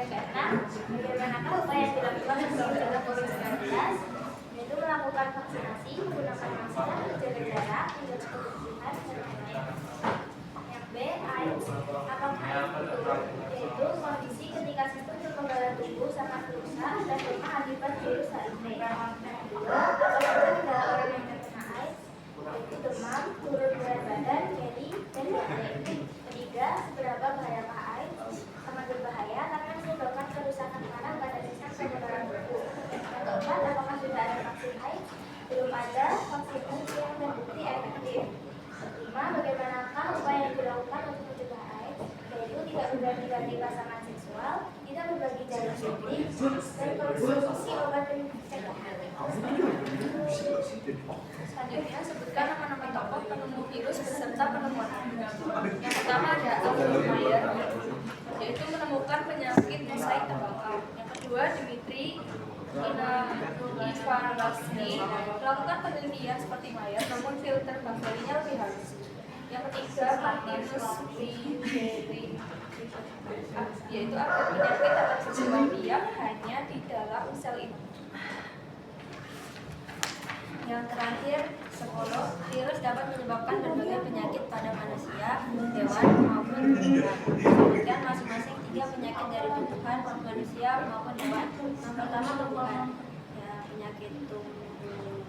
yang keenam, bagaimanakah upaya yang dilakukan untuk mencegah COVID-19? Yaitu melakukan vaksinasi, menggunakan masker, menjaga jarak, menjaga kebersihan, dan lain-lain. Yang B, AIDS. Apakah AIDS itu? Yaitu kondisi ketika sistem kekebalan tubuh sangat rusak dan lemah akibat virus HIV. Yang kedua, apakah gejala orang yang terkena AIDS? Yaitu demam, turun berat badan, nyeri, dan diare. Ketiga, seberapa bahayakah AIDS? Sangat berbahaya karena menyebabkan kerusakan parah pada sistem kekebalan tubuh. Yang keempat, apakah sudah ada vaksin AIDS? Belum ada vaksin AIDS yang terbukti efektif. Kelima, bagaimanakah upaya yang dilakukan untuk mencegah AIDS? Yaitu tidak berganti-ganti pasangan seksual, tidak berbagi jalur suntik, dan konsumsi obat pencegahan. Selanjutnya, sebutkan nama-nama tokoh penemu virus beserta penemuan. Yang pertama ada Alfred Mayer, yaitu menemukan penyakit mosaik tembakau. Yang kedua, Dimitri Ivanovsky melakukan penelitian seperti Mayer, namun filter bakterinya lebih halus. Yang ketiga, Martinus Riberi, yaitu ada penyakit dapat seksual biak hanya di dalam sel itu. Yang terakhir, 10, virus dapat menyebabkan berbagai penyakit pada manusia, hewan, maupun tumbuhan. Sebutkan masing-masing 3 penyakit dari tumbuhan, manusia, maupun hewan. Yang pertama, tumbuhan. Ya, penyakit tumbuh,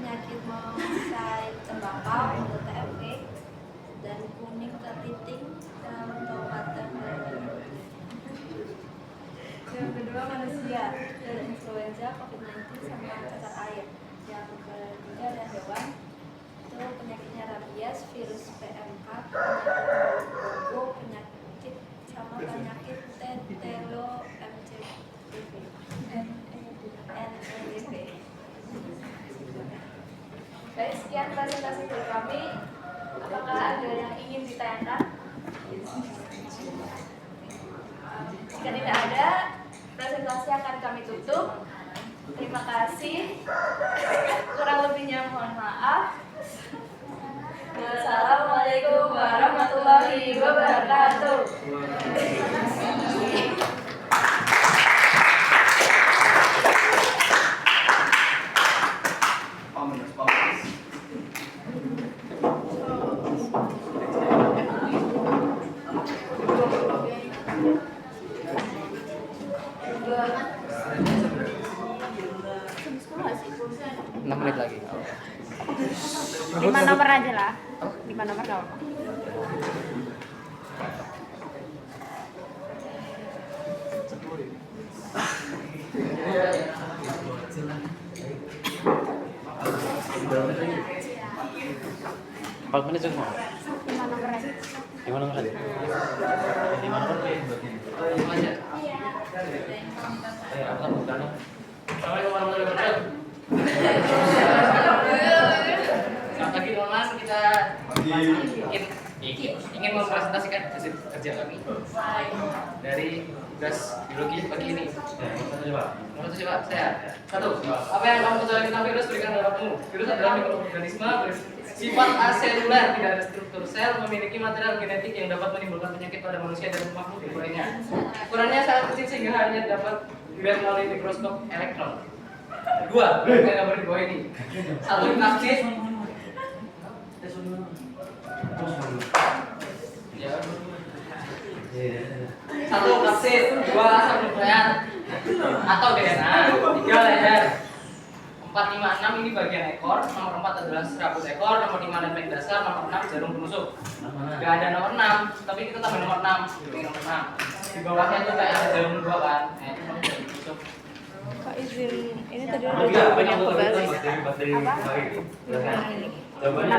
penyakit mosaik tembakau atau TMP, dan kuning keriting, Campylobacter. Yang kedua, manusia, dari influenza, COVID-19, sama cacar air. Yang ketiga ada hewan, itu penyakitnya rabies, virus PMK, penyakit Marburg, penyakit sama penyakit Tetelo MCPV, NEDP. Baik, sekian presentasi dari kami. Apakah ada yang ingin ditayangkan? Jika tidak ada, presentasi akan kami tutup. Terima kasih. Kurang lebihnya mohon maaf. Wassalamualaikum warahmatullahi wabarakatuh. Lagi. 5 nomor aja lah. 5 nomor gak apa-apa. Menit semua. 5 nomor aja. 5 nomor aja. 5 nomor aja. Apa bukan? Assalamualaikum warahmatullahi wabarakatuh. Lagi online kita ingin mempresentasikan hasil kerja kami dari tugas biologi pagi ini. Nomor 1 coba saya. 1. Apa yang kamu ketahui tentang virus berikan jawabmu. Virus adalah mikroorganisme bersifat aseluler, tidak ada struktur sel, memiliki material genetik yang dapat menimbulkan penyakit pada manusia dan makhluk hidup lainnya. Ukurannya sangat kecil sehingga hanya dapat dilihat melalui mikroskop elektron. 2, yang gambar di bawah ini. 1. Vaksin. Satu vaksin, 2 asam nukleat atau DNA, 3 leher, 4, 5, 6 ini bagian ekor, nomor 4 adalah serabut ekor, nomor 5 lempeng dasar, nomor 6 jarum penusuk. Gak ada nomor 6, tapi kita tambah nomor 6. Ini nomor 6. Di bawahnya tuh kayak ada jarum 2 kan, itu nomor jarum penusuk. Kak izin, ini tadi ada jawabannya kebalik. Kenapa? Jawabannya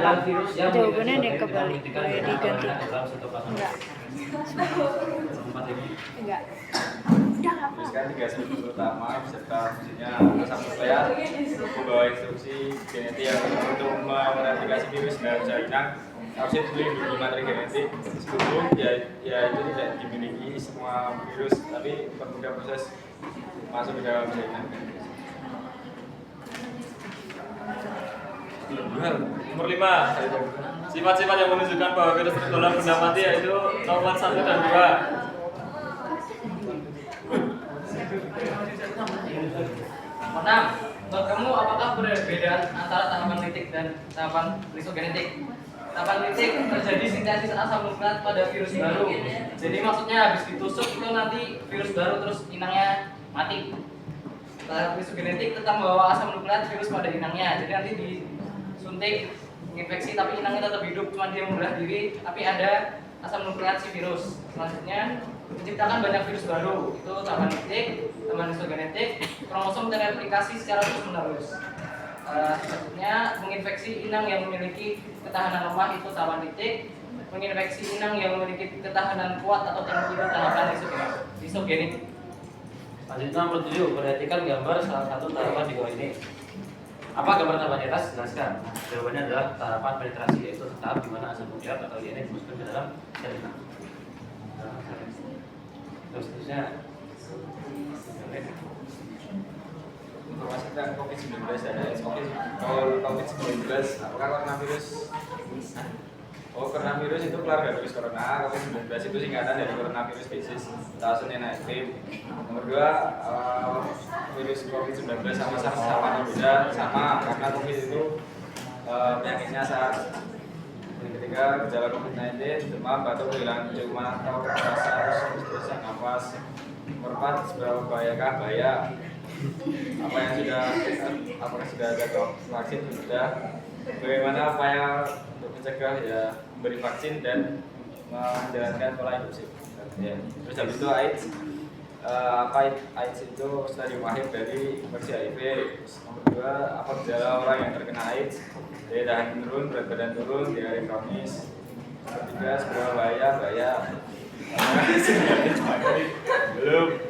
ada yang kebalik, boleh diganti? Enggak. Enggak. Udah apa? Sekarang 3 step utama beserta fungsinya asam nukleat, membawa instruksi genetik untuk mereplikasi virus dan jaringan. Vaksin melindungi materi genetik meskipun ya itu tidak dimiliki semua virus, tapi mempermudah proses masuk ke dalam jaringan. Nomor 5, Sifat-sifat yang menunjukkan bahwa virus tergolong benda mati yaitu nomor 1 dan 2. Pertama, menurut kamu apakah perbedaan antara tahapan litik dan tahapan risogenetik? Tahapan litik terjadi sintesis asam nukleat pada virus baru. Jadi maksudnya habis ditusuk itu nanti virus baru terus inangnya mati. Tahap risogenetik tetap membawa asam nukleat virus pada inangnya. Jadi nanti disuntik infeksi tapi inangnya tetap hidup, cuma dia membelah diri tapi ada asam nukleat si virus. Selanjutnya menciptakan banyak virus baru, itu tahapan litik. Tahapan risogenetik, kromosom tereplikasi secara terus-menerus. Selanjutnya menginfeksi inang yang memiliki ketahanan lemah, itu tahapan litik. Menginfeksi inang yang memiliki ketahanan kuat atau tinggi, itu tahapan risogenetik. Selanjutnya nomor 7, perhatikan gambar salah satu tahapan di bawah ini. Apa gambar tahapan di atas? Jelaskan. Jawabannya adalah tahapan penetrasi, yaitu tahap di mana asam nukleat atau DNA dimasukkan ke dalam sel inang. Terus seterusnya. Informasi tentang COVID-19 dan COVID-19, apakah coronavirus? Coronavirus itu keluarga virus corona, COVID-19 itu singkatan dari coronavirus species Tarsonella active. Nomor 2, virus COVID-19 sama beda, sama karena COVID itu penyakitnya SARS. Yang ketiga, gejala COVID-19, demam, batuk, kehilangan penciuman atau rasa, terus sesak nafas. Nomor 4, seberapa bahayakah bahaya? Apakah sudah ada vaksin? Sudah. Bagaimana upaya untuk mencegah? Ya, memberi vaksin dan menjalankan pola hidup sehat. Ya. Terus habis itu AIDS. AIDS itu stadium akhir dari infeksi HIV. Nomor 2, apa gejala orang yang terkena AIDS? Daya tahan menurun, berat badan turun, diare kronis. Nomor 3, seberapa bahaya? Belum.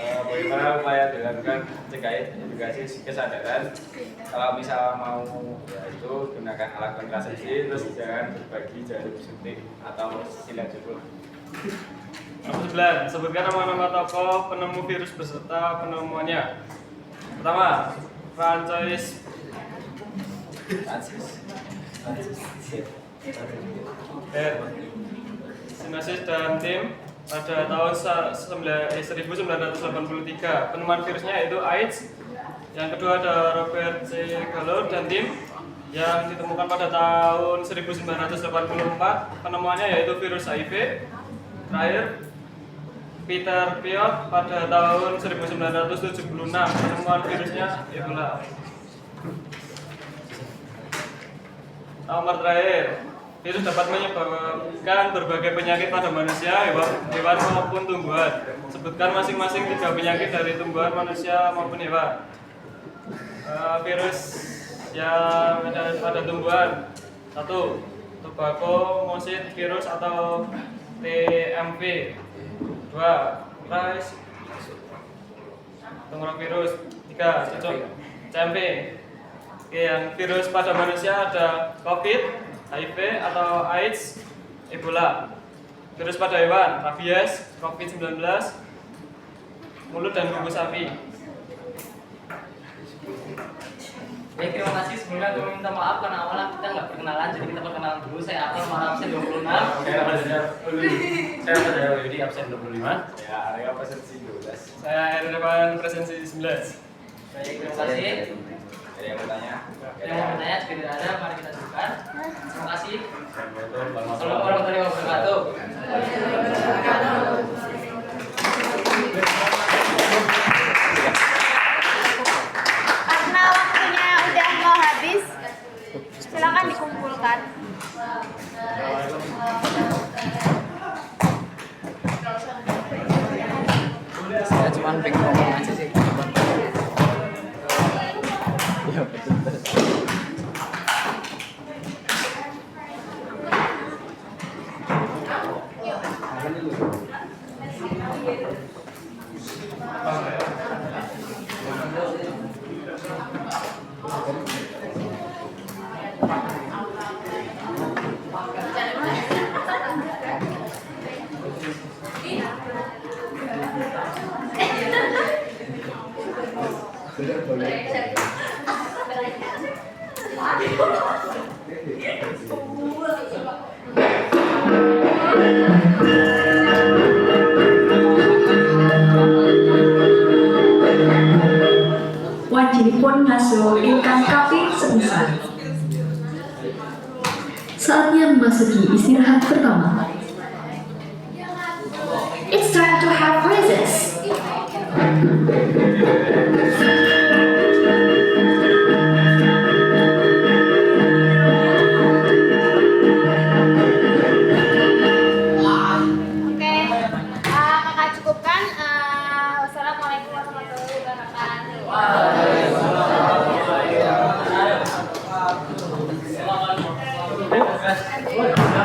Bagaimana upaya dilakukan mencegah edukasi kesadaran? Kalau misal mau ya itu gunakan alat kontrasepsi, terus jangan berbagi, jangan disuntik atau silat jebol. Nomor 9, sebutkan nama-nama tokoh penemu virus beserta penemuannya. Pertama, Francis Sinopsis dan tim pada tahun 1983. Penemuan virusnya yaitu AIDS. Yang kedua ada Robert C. Gallo dan tim yang ditemukan pada tahun 1984. Penemuannya yaitu virus HIV. Terakhir Peter Piot pada tahun 1976. Penemuan virusnya Ebola. Nomor terakhir, virus dapat menyebabkan berbagai penyakit pada manusia, hewan maupun tumbuhan. Sebutkan masing-masing 3 penyakit dari tumbuhan, manusia maupun hewan. Virus yang ada pada tumbuhan. 1. Tobacco mosaic virus atau TMV. 2. Rice virus. 3. Cocok CMV. Oke, yang virus pada manusia ada COVID, HIV atau AIDS, Ebola. Virus pada hewan, rabies, COVID-19, mulut dan kuku sapi. Baik, terima kasih. Sebelumnya kami minta maaf karena awalnya kita nggak perkenalan, jadi kita perkenalan dulu. Saya Akmal, malam absen 26. Saya Yudi, absen 25. Ya, area presensi 12. Saya Erdepan, presensi 19. Baik, terima kasih. Ada yang bertanya? Yang mau bertanya, jika tidak ada, mari kita dudukkan. Terima kasih. Assalamualaikum warahmatullahi wabarakatuh. Karena waktunya udah mau habis, silakan dikumpulkan. Saya cuma pengen ngomong aja sih. Iya, betul. Wajibipun ngasuh ingkang kaping sepisan. Saatnya memasuki istirahat pertama. It's time to have recess. Oke, maka cukupkan. Wassalamualaikum warahmatullahi wabarakatuh.